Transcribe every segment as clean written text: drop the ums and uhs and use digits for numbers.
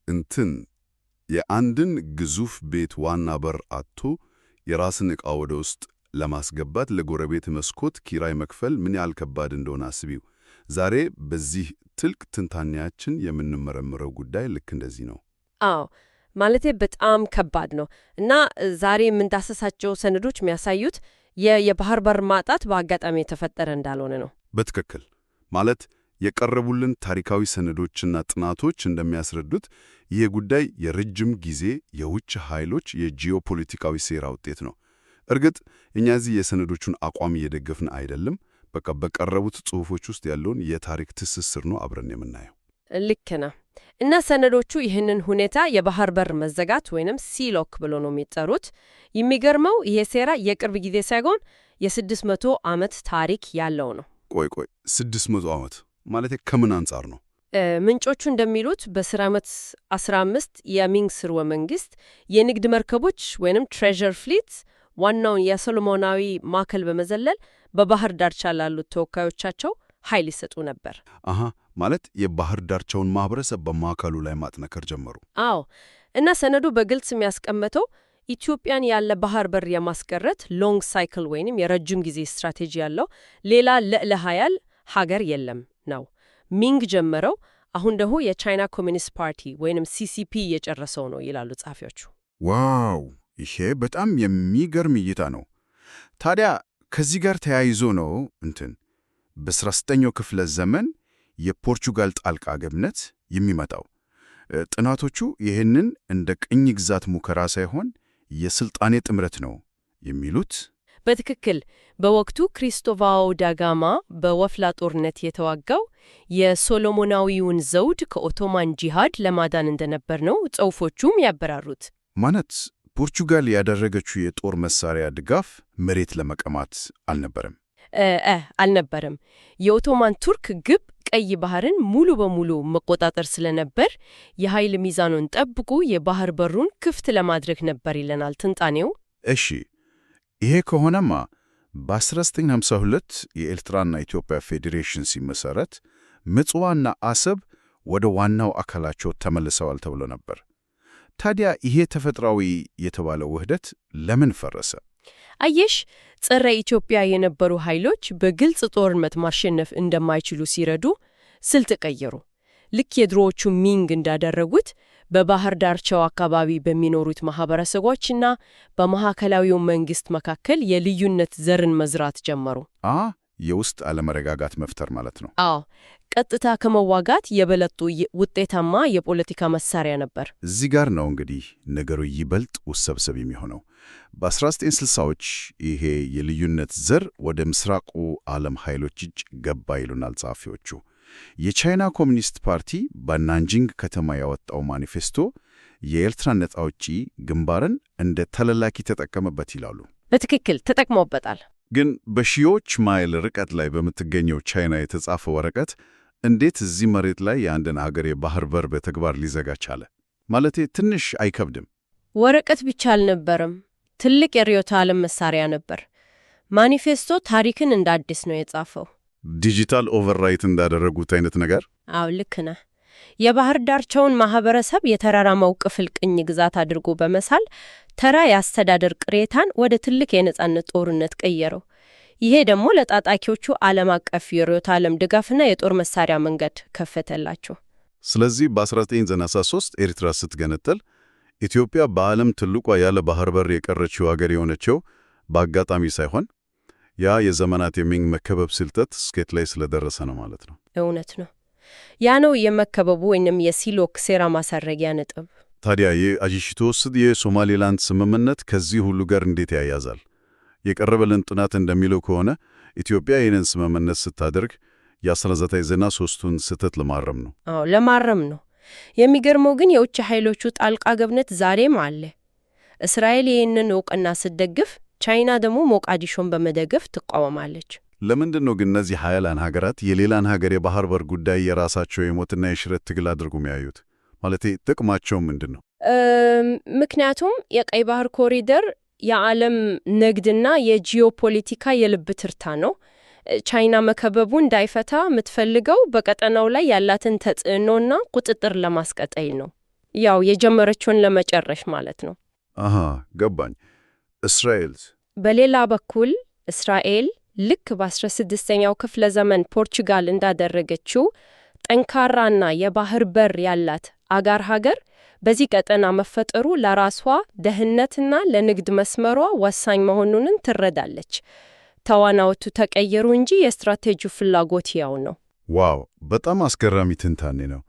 እንትን የአንድን ግዙፍ ቤት ዋና በር አጥቶ የራስን ዕቃ ወደ ውስጥ ለማስገባት ለጎረቤት መስኮት ኪራይ መክፈል ምን ያህል ከባድ እንደሆነ አስቢው። ዛሬ በዚህ ጥልቅ ትንታኔያችን የምንመረምረው ጉዳይ ልክ እንደዚህ ነው። አዎ ማለቴ በጣም ከባድ ነው እና ዛሬ የምንዳሰሳቸው ሰነዶች የሚያሳዩት የባህር በር ማጣት በአጋጣሚ የተፈጠረ እንዳልሆነ ነው። በትክክል ማለት የቀረቡልን ታሪካዊ ሰነዶችና ጥናቶች እንደሚያስረዱት ይህ ጉዳይ የረጅም ጊዜ የውጭ ኃይሎች የጂኦፖለቲካዊ ሴራ ውጤት ነው። እርግጥ እኛ እዚህ የሰነዶቹን አቋም እየደገፍን አይደለም። በቃ በቀረቡት ጽሑፎች ውስጥ ያለውን የታሪክ ትስስር ነው አብረን የምናየው። ልክ ነው። እና ሰነዶቹ ይህንን ሁኔታ የባህር በር መዘጋት ወይንም ሲሎክ ብሎ ነው የሚጠሩት። የሚገርመው ይሄ ሴራ የቅርብ ጊዜ ሳይሆን የ600 ዓመት ታሪክ ያለው ነው። ቆይ 600 ዓመት ማለት ከምን አንጻር ነው? ምንጮቹ እንደሚሉት በስር ዓመት 15 የሚንግ ስርወ መንግስት የንግድ መርከቦች ወይንም ትሬዠር ፍሊት ዋናውን የሶሎሞናዊ ማዕከል በመዘለል በባህር ዳርቻ ላሉት ተወካዮቻቸው ኃይል ይሰጡ ነበር። ማለት የባህር ዳርቻውን ማህበረሰብ በማዕከሉ ላይ ማጥነከር ጀመሩ። አዎ እና ሰነዱ በግልጽ የሚያስቀምጠው ኢትዮጵያን ያለ ባህር በር የማስቀረት ሎንግ ሳይክል ወይንም የረጅም ጊዜ ስትራቴጂ ያለው ሌላ ልዕለ ኃያል ሀገር የለም ነው። ሚንግ ጀመረው፣ አሁን ደግሞ የቻይና ኮሚኒስት ፓርቲ ወይንም ሲሲፒ እየጨረሰው ነው ይላሉ ጸሐፊዎቹ። ዋው ይሄ በጣም የሚገርም እይታ ነው። ታዲያ ከዚህ ጋር ተያይዞ ነው በ19ኛው ክፍለ ዘመን የፖርቹጋል ጣልቃ ገብነት የሚመጣው። ጥናቶቹ ይህንን እንደ ቅኝ ግዛት ሙከራ ሳይሆን የስልጣኔ ጥምረት ነው የሚሉት። በትክክል በወቅቱ ክሪስቶቫኦ ዳጋማ በወፍላ ጦርነት የተዋጋው የሶሎሞናዊውን ዘውድ ከኦቶማን ጂሃድ ለማዳን እንደነበር ነው ጽሑፎቹም ያበራሩት። ማለት ፖርቹጋል ያደረገችው የጦር መሳሪያ ድጋፍ መሬት ለመቀማት አልነበረም። አልነበረም። የኦቶማን ቱርክ ግብ ቀይ ባህርን ሙሉ በሙሉ መቆጣጠር ስለነበር የኃይል ሚዛኑን ጠብቁ የባህር በሩን ክፍት ለማድረግ ነበር ይለናል ትንታኔው። እሺ ይሄ ከሆነማ በ1952 የኤርትራና ኢትዮጵያ ፌዴሬሽን ሲመሰረት ምጽዋና አሰብ ወደ ዋናው አካላቸው ተመልሰዋል ተብሎ ነበር። ታዲያ ይሄ ተፈጥሯዊ የተባለው ውህደት ለምን ፈረሰ? አየሽ፣ ጸረ ኢትዮጵያ የነበሩ ኃይሎች በግልጽ ጦርነት ማሸነፍ እንደማይችሉ ሲረዱ ስልት ቀየሩ። ልክ የድሮዎቹ ሚንግ እንዳደረጉት በባህር ዳርቻው አካባቢ በሚኖሩት ማህበረሰቦችና በማዕከላዊው መንግስት መካከል የልዩነት ዘርን መዝራት ጀመሩ። የውስጥ አለመረጋጋት መፍጠር ማለት ነው። አዎ፣ ቀጥታ ከመዋጋት የበለጡ ውጤታማ የፖለቲካ መሳሪያ ነበር። እዚህ ጋር ነው እንግዲህ ነገሩ ይበልጥ ውስብስብ የሚሆነው። በ1960ዎች ይሄ የልዩነት ዘር ወደ ምስራቁ ዓለም ኃይሎች እጅ ገባ ይሉናል ጸሐፊዎቹ። የቻይና ኮሚኒስት ፓርቲ በናንጂንግ ከተማ ያወጣው ማኒፌስቶ የኤርትራ ነጻ አውጪ ግንባርን እንደ ተላላኪ ተጠቀመበት ይላሉ። በትክክል ተጠቅሞበታል። ግን በሺዎች ማይል ርቀት ላይ በምትገኘው ቻይና የተጻፈ ወረቀት እንዴት እዚህ መሬት ላይ የአንድን አገር የባህር በር በተግባር ሊዘጋ ቻለ? ማለቴ ትንሽ አይከብድም? ወረቀት ብቻ አልነበረም፣ ትልቅ የርዕዮተ ዓለም መሳሪያ ነበር። ማኒፌስቶ ታሪክን እንደ አዲስ ነው የጻፈው። ዲጂታል ኦቨርራይት እንዳደረጉት አይነት ነገር? አዎ ልክ ነህ። የባህር ዳርቻውን ማህበረሰብ የተራራማው ክፍል ቅኝ ግዛት አድርጎ በመሳል ተራ የአስተዳደር ቅሬታን ወደ ትልቅ የነጻነት ጦርነት ቀየረው። ይሄ ደግሞ ለታጣቂዎቹ ዓለም አቀፍ የርዕዮተ ዓለም ድጋፍና የጦር መሳሪያ መንገድ ከፈተላቸው። ስለዚህ በ1993 ኤርትራ ስትገነጠል ኢትዮጵያ በዓለም ትልቋ ያለ ባህር በር የቀረችው ሀገር የሆነችው በአጋጣሚ ሳይሆን ያ የዘመናት የሚንግ መከበብ ስልጠት ስኬት ላይ ስለደረሰ ነው ማለት ነው። እውነት ነው። ያ ነው የመከበቡ ወይንም የሲሎክ ሴራ ማሳረጊያ ነጥብ። ታዲያ የአጂሽቶ ውስጥ የሶማሌላንድ ስምምነት ከዚህ ሁሉ ጋር እንዴት ያያዛል? የቀረበልን ጥናት እንደሚለው ከሆነ ኢትዮጵያ ይህንን ስምምነት ስታደርግ የ1993ቱን ስህተት ለማረም ነው። አዎ ለማረም ነው። የሚገርመው ግን የውጭ ኃይሎቹ ጣልቃ ገብነት ዛሬም አለ። እስራኤል ይህንን እውቅና ስትደግፍ፣ ቻይና ደግሞ ሞቃዲሾን በመደገፍ ትቃወማለች። ለምንድን ነው ግን እነዚህ ኃያላን ሀገራት የሌላን ሀገር የባህር በር ጉዳይ የራሳቸው የሞትና የሽረት ትግል አድርጎ የሚያዩት? ማለቴ ጥቅማቸው ምንድን ነው? ምክንያቱም የቀይ ባህር ኮሪደር የዓለም ንግድና የጂኦፖለቲካ የልብ ትርታ ነው። ቻይና መከበቡ እንዳይፈታ የምትፈልገው በቀጠናው ላይ ያላትን ተጽዕኖና ቁጥጥር ለማስቀጠል ነው። ያው የጀመረችውን ለመጨረሽ ማለት ነው። አሃ ገባኝ። እስራኤልስ? በሌላ በኩል እስራኤል ልክ በ16ኛው ክፍለ ዘመን ፖርቹጋል እንዳደረገችው ጠንካራና የባህር በር ያላት አጋር ሀገር በዚህ ቀጠና መፈጠሩ ለራሷ ደህንነትና ለንግድ መስመሯ ወሳኝ መሆኑን ትረዳለች። ተዋናዮቹ ተቀየሩ እንጂ የስትራቴጂው ፍላጎት ያው ነው። ዋው! በጣም አስገራሚ ትንታኔ ነው።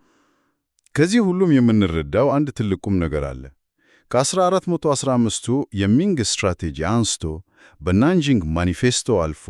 ከዚህ ሁሉም የምንረዳው አንድ ትልቅ ቁም ነገር አለ። ከ1415ቱ የሚንግ ስትራቴጂ አንስቶ በናንጂንግ ማኒፌስቶ አልፎ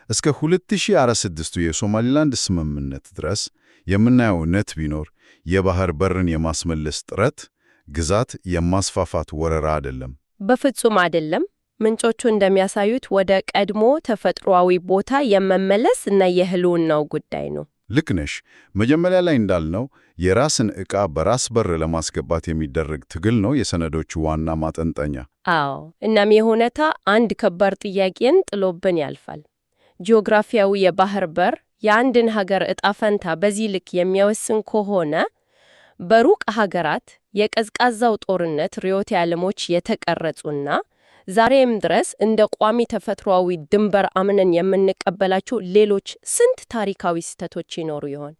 እስከ 2046ቱ የሶማሊላንድ ስምምነት ድረስ የምናየው እውነት ቢኖር የባህር በርን የማስመለስ ጥረት ግዛት የማስፋፋት ወረራ አይደለም። በፍጹም አይደለም። ምንጮቹ እንደሚያሳዩት ወደ ቀድሞ ተፈጥሯዊ ቦታ የመመለስ እና የህልውናው ጉዳይ ነው። ልክ ነሽ። መጀመሪያ ላይ እንዳልነው የራስን ዕቃ በራስ በር ለማስገባት የሚደረግ ትግል ነው የሰነዶቹ ዋና ማጠንጠኛ። አዎ። እናም የሁኔታ አንድ ከባድ ጥያቄን ጥሎብን ያልፋል። ጂኦግራፊያዊ የባህር በር የአንድን ሀገር ዕጣ ፈንታ በዚህ ልክ የሚያወስን ከሆነ በሩቅ ሀገራት የቀዝቃዛው ጦርነት ርዕዮተ ዓለሞች የተቀረጹና ዛሬም ድረስ እንደ ቋሚ ተፈጥሯዊ ድንበር አምነን የምንቀበላቸው ሌሎች ስንት ታሪካዊ ስህተቶች ይኖሩ ይሆን?